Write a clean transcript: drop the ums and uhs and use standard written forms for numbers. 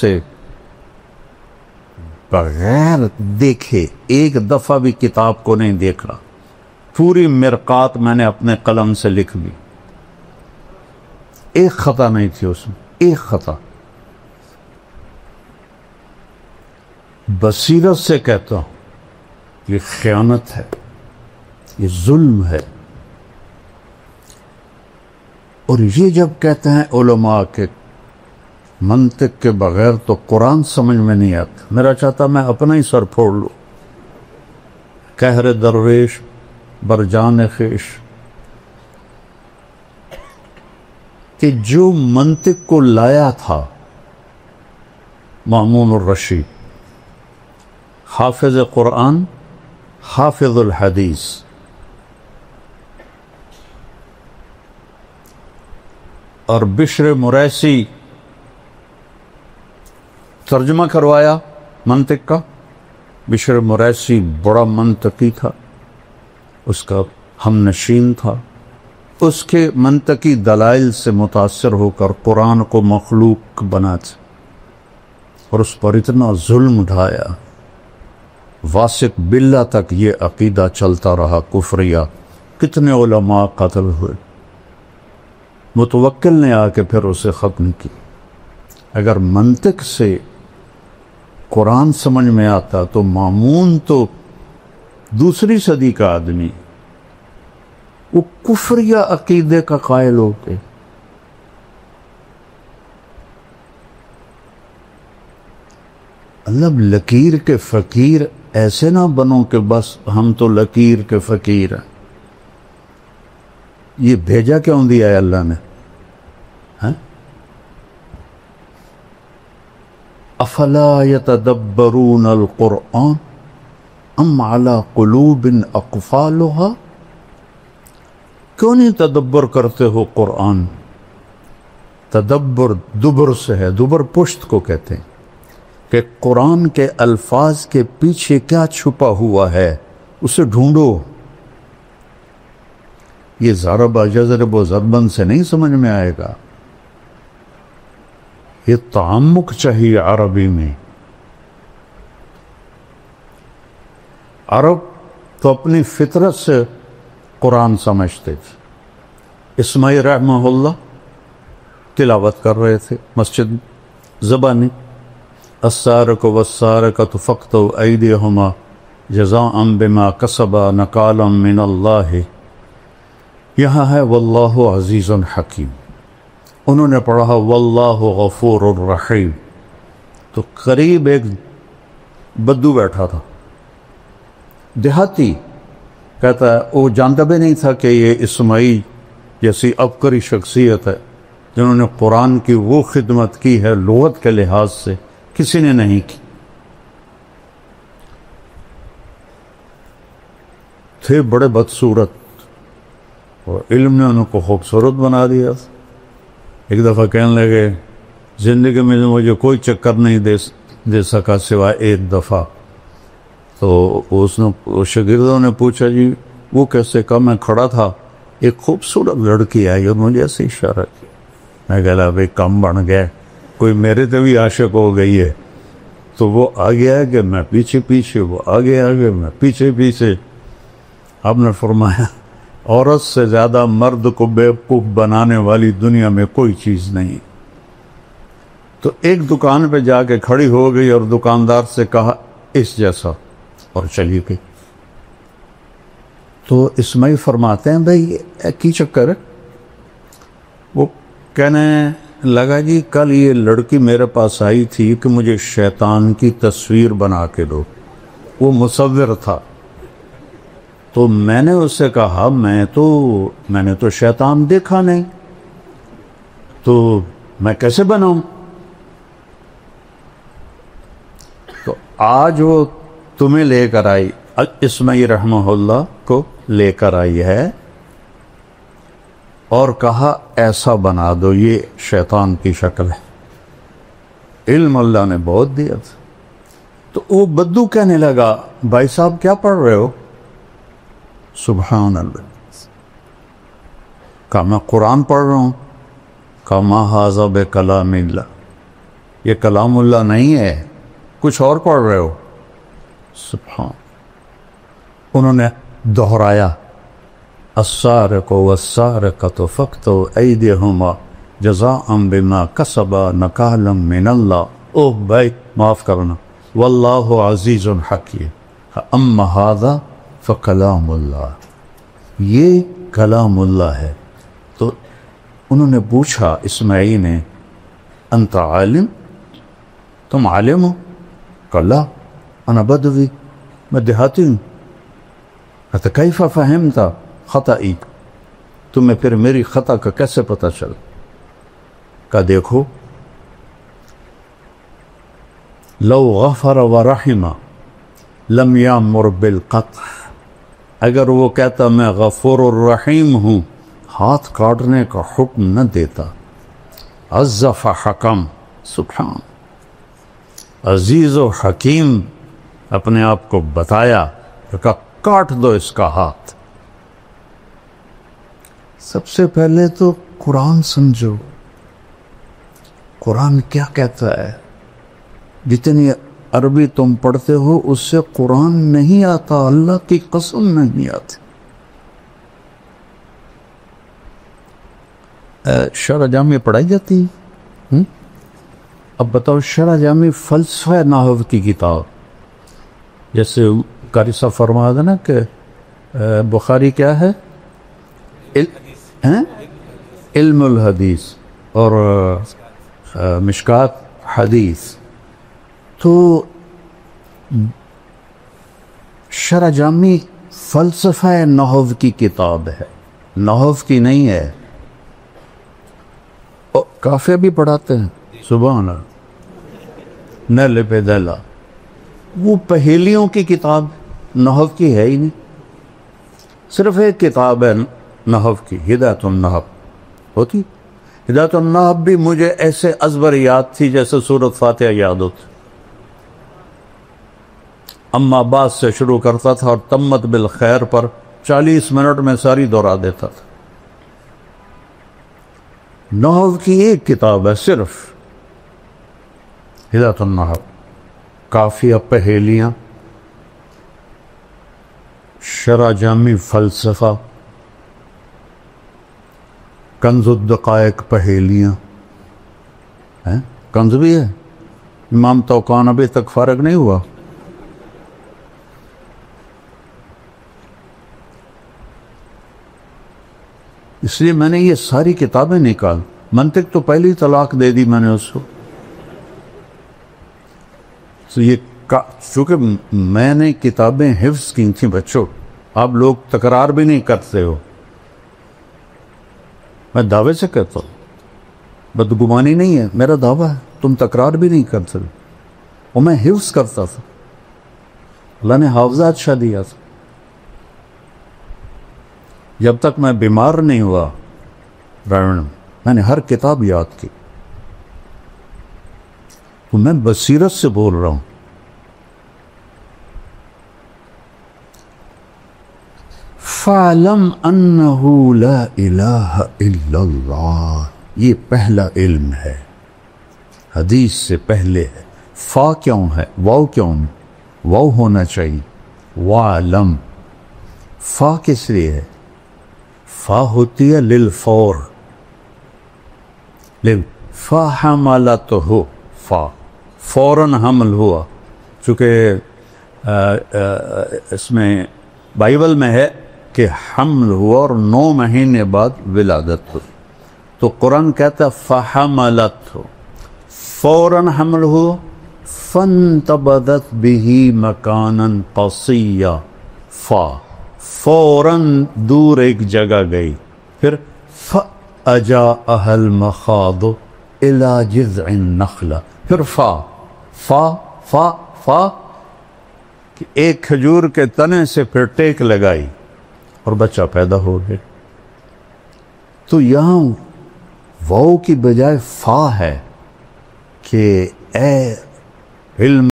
سے بغیر دیکھے ایک دفعہ بھی کتاب کو نہیں دیکھا، پوری مرقات میں نے اپنے قلم سے لکھ لی، ایک خطا نہیں تھی اس میں، ایک خطا۔ بصیرت سے کہتا ہوں یہ خیانت ہے، یہ ظلم ہے۔ اور یہ جب کہتے ہیں علماء کے منطق کے بغیر تو قرآن سمجھ میں نہیں آتا، میرا چاہتا میں اپنا ہی سر پھوڑ لوں۔ قہر درویش برجان خیش، کہ جو منطق کو لایا تھا مامون الرشید، حافظ قرآن، حافظ الحدیث، اور بشر مریسی ترجمہ کروایا منطق کا۔ بشر مریسی بڑا منطقی تھا، اس کا ہم نشین تھا، اس کے منطقی دلائل سے متاثر ہو کر قرآن کو مخلوق بناتے اور اس پر اتنا ظلم ڈھایا، واسق باللہ تک یہ عقیدہ چلتا رہا کفریہ، کتنے علماء قتل ہوئے۔ متوکل نے آ کے پھر اسے ختم کی۔ اگر منطق سے قرآن سمجھ میں آتا تو مامون تو دوسری صدی کا آدمی، وہ کفریہ عقیدے کا قائل ہوتے۔ مطلب لکیر کے فقیر ایسے نہ بنو کہ بس ہم تو لکیر کے فقیر ہیں۔ یہ بھیجا کیوں دیا ہے اللہ نے؟ افلا یتدبرون القرآن ام علی قلوب اقفالها، کیوں نہیں تدبر کرتے ہو قرآن؟ تدبر دبر سے ہے، دبر پشت کو کہتے ہیں، کہ قرآن کے الفاظ کے پیچھے کیا چھپا ہوا ہے اسے ڈھونڈو۔ یہ ضرب جزرب و ضربن سے نہیں سمجھ میں آئے گا، یہ تعمق چاہیے عربی میں۔ عرب تو اپنی فطرت سے قرآن سمجھتے تھے۔ اسماعیل رحمہ اللہ تلاوت کر رہے تھے مسجد زبانی، السارق والسارقۃ فاقطعوا ایدیہما جزاء بما کسبا نکالا من اللہ، یہاں ہے واللہ عزیز حکیم، انہوں نے پڑھا واللہ غفور الرحیم، تو قریب ایک بدو بیٹھا تھا دیہاتی، کہتا ہے وہ جانتا بھی نہیں تھا کہ یہ اسماعیل جیسی عبقری شخصیت ہے جنہوں نے قرآن کی وہ خدمت کی ہے لغت کے لحاظ سے کسی نے نہیں کی۔ تھے بڑے بدصورت اور علم نے ان کو خوبصورت بنا دیا۔ ایک دفعہ کہنے لگے زندگی میں مجھے کوئی چکر نہیں دے سکا سوائے ایک دفعہ، تو شاگردوں نے پوچھا جی وہ کیسے؟ کہا میں کھڑا تھا، ایک خوبصورت لڑکی آئی اور مجھے ایسے اشارہ کیا، میں کہا بھائی کم بن گیا، کوئی میرے تے بھی عاشق ہو گئی ہے، تو وہ آگے آگے میں پیچھے پیچھے، وہ آگے آگے میں پیچھے پیچھے۔ آپ نے فرمایا عورت سے زیادہ مرد کو بیوقوف بنانے والی دنیا میں کوئی چیز نہیں۔ تو ایک دکان پہ جا کے کھڑی ہو گئی اور دکاندار سے کہا اس جیسا، اور چلی گئی۔ تو اسماعیل فرماتے ہیں بھائی کی چکر ہے؟ وہ کہنے لگا جی کل یہ لڑکی میرے پاس آئی تھی کہ مجھے شیطان کی تصویر بنا کے دو، وہ مصور تھا، تو میں نے اس سے کہا میں نے تو شیطان دیکھا نہیں، تو میں کیسے بناؤں؟ تو آج وہ تمہیں لے کر آئی، اسماعیل رحمہ اللہ کو لے کر آئی ہے اور کہا ایسا بنا دو، یہ شیطان کی شکل ہے۔ علم اللہ نے بہت دیا تھا۔ تو وہ بدو کہنے لگا بھائی صاحب کیا پڑھ رہے ہو؟ سبحان اللہ۔ کہا میں قرآن پڑھ رہا ہوں۔ کہا ما ھذا بکلام اللہ، یہ کلام اللہ نہیں ہے، کچھ اور پڑھ رہے ہو۔ سبحان، انہوں نے دہرایا السارق والسارقۃ فاقطعوا ایدیہما جزاء بما کسبا نکالا من اللہ۔ اوہ بھائی معاف کرنا، واللہ عزیز حکیم، اما ھذا فکلام اللہ، یہ کلام اللہ ہے۔ تو انہوں نے پوچھا اسماعیل نے انت عالم، تم عالم ہو؟ کہا لا انا بدوی، میں دیہاتی ہوں۔ کہتا کیف فہمت خطئی، تمہیں پھر میری خطا کا کیسے پتہ چلا؟ کہا دیکھو، لو غفر ورحم لم یامر بالقطع، اگر وہ کہتا میں غفور الرحیم ہوں ہاتھ کاٹنے کا حکم نہ دیتا۔ عزف حکم، سبحان، عزیز و حکیم اپنے آپ کو بتایا، کہا کاٹ دو اس کا ہاتھ۔ سب سے پہلے تو قرآن سمجھو، قرآن کیا کہتا ہے؟ جتنی عربی تم پڑھتے ہو اس سے قرآن نہیں آتا، اللہ کی قسم نہیں آتی۔ شرح جامع پڑھائی جاتی ہے؟ اب بتاؤ، شرح جامع فلسفہ نحو کی کتاب، جیسے قاری صاحب فرما دینا کہ بخاری کیا ہے؟ علم الحدیث اور مشکات حدیث۔ تو شرح جامع فلسفہ نحو کی کتاب ہے، نحو کی نہیں ہے۔ کافیہ بھی پڑھاتے ہیں، سبحان اللہ، نیل پہ دیلا، وہ پہیلیوں کی کتاب، نحو کی ہے ہی نہیں۔ صرف ایک کتاب ہے نحو کی، ہدایت النحو ہوتی۔ ہدایت النحو بھی مجھے ایسے ازبر یاد تھی جیسے سورۃ فاتحہ یاد ہوتی۔ اما بعد سے شروع کرتا تھا اور تمت بالخیر پر 40 منٹ میں ساری دہرا دیتا تھا۔ نحو کی ایک کتاب ہے صرف، ہدایت النحو، کافیہ پہیلیاں، شرح جامع فلسفہ، کنز الدقائق پہیلیاں، کنز بھی ہے، امام توقان ابھی تک فارغ نہیں ہوا۔ اس لیے میں نے یہ ساری کتابیں نکال، منطق تو پہلی طلاق دے دی میں نے اس کو۔ تو یہ چونکہ میں نے کتابیں حفظ کی تھیں بچوں، آپ لوگ تکرار بھی نہیں کرتے ہو، میں دعوے سے کہتا ہوں، بدگمانی نہیں ہے، میرا دعویٰ ہے، تم تکرار بھی نہیں کرتے، اور میں حفظ کرتا تھا، اللہ نے حافظہ اچھا دیا تھا۔ جب تک میں بیمار نہیں ہوا میں نے ہر کتاب یاد کی، تو میں بصیرت سے بول رہا ہوں۔ فَعْلَمْ أَنَّهُ لَا إِلَهَ إِلَّا اللَّهُ، یہ پہلا علم ہے، حدیث سے پہلے ہے۔ فا کیوں ہے؟ واو کیوں ہے؟ واو ہونا چاہیے، وَعْلَمْ۔ فا کس لیے ہے؟ فا ہوتی ہے للفور، فَحَمَلَتْهُ، فا فوراً حمل ہوا، چونکہ اس میں بائبل میں ہے کہ حمل ہوا اور 9 مہینے بعد ولادت ہوئی، تو قرآن کہتا ہے فَحَمَلَتْهُ، فوراً حمل ہوا، فَانْتَبَذَتْ بِهِ مَكَانًا قَصِيًّا، فوراً دور ایک جگہ گئی، پھر فَأَجَاءَهَا الْمَخَاضُ إِلَى جِذْعِ النَّخْلَةِ، پھر فا کہ ایک کھجور کے تنے سے پھر ٹیک لگائی اور بچہ پیدا ہو گیا۔ تو یہاں واو کی بجائے فا ہے کہ اے علم